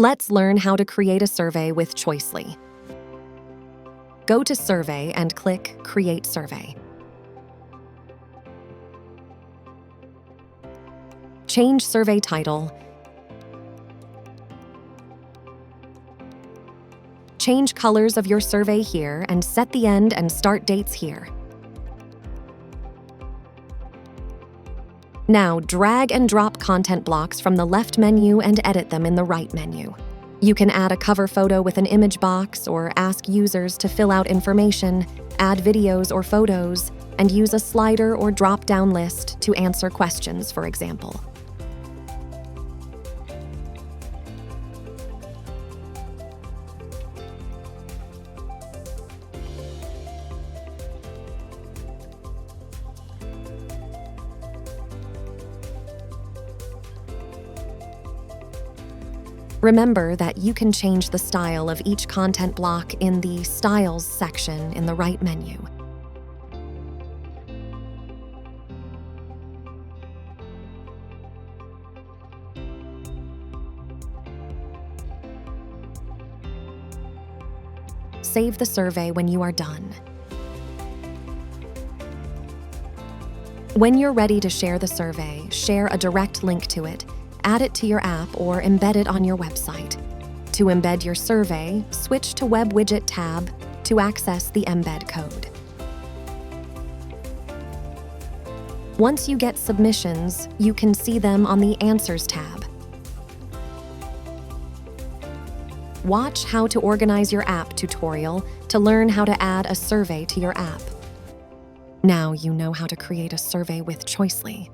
Let's learn how to create a survey with Choicely. Go to Survey and click Create Survey. Change survey title. Change colors of your survey here and set the end and start dates here. Now drag and drop content blocks from the left menu and edit them in the right menu. You can add a cover photo with an image box or ask users to fill out information, add videos or photos, and use a slider or drop-down list to answer questions, for example. Remember that you can change the style of each content block in the Styles section in the right menu. Save the survey when you are done. When you're ready to share the survey, share a direct link to it, add it to your app, or embed it on your website. To embed your survey, switch to Web Widget tab to access the embed code. Once you get submissions, you can see them on the Answers tab. Watch How to Organize Your App tutorial to learn how to add a survey to your app. Now you know how to create a survey with Choicely.